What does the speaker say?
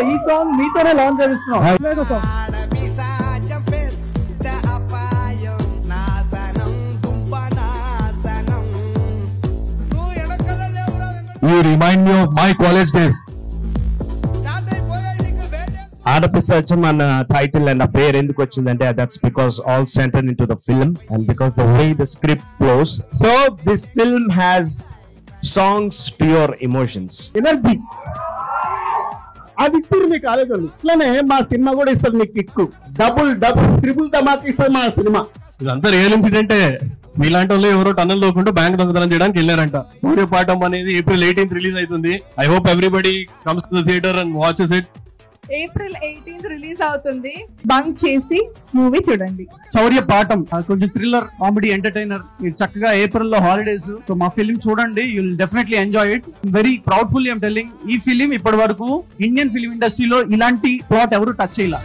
ఈ సాంగ్ మీతోనే లాంచ్ చేస్తున్నాం. You remind me of my college days. ఆడపిసచ్చం అన్న టైటిల్ అండ్ ఆ పేరు ఎందుకు వచ్చిందంటే that's because all centred into the film and because the way the script flows. So this film has songs to your emotions. Energy అది ఇస్తారు మీకు ఆలోచనలు. ఇట్లానే మా సినిమా కూడా ఇస్తారు మీకు కిక్కు. డబుల్ ట్రిపుల్ ధమాకా ఇస్తారు మా సినిమా. ఇదంతా రియల్ ఇన్సిడెంటే. మీలాంటి వాళ్ళు ఎవరో టన్నల్ లోకుండా బ్యాంక్ దొంగతనం చేయడానికి వెళ్ళారంట. సూర్యపాఠం అనేది April 18th రిలీజ్ అవుతుంది. I hope everybody comes to the theatre and watches it. April 18th release అవుతుంది. బంక్ చేసి మూవీ చూడండి. శౌర్యపాఠం కొంచెం థ్రిల్లర్ కామెడీ ఎంటర్టైనర్. మీరు చక్కగా ఏప్రిల్ లో హాలిడేస్ సో మా ఫిలిం చూడండి. You will definitely enjoy it. Very proudfully I'm telling, ఈ ఫిలిం ఇప్పటి వరకు ఇండియన్ ఫిలిం ఇండస్ట్రీలో ఇలాంటి ప్లాట్ ఎవరు టచ్ చేయాల.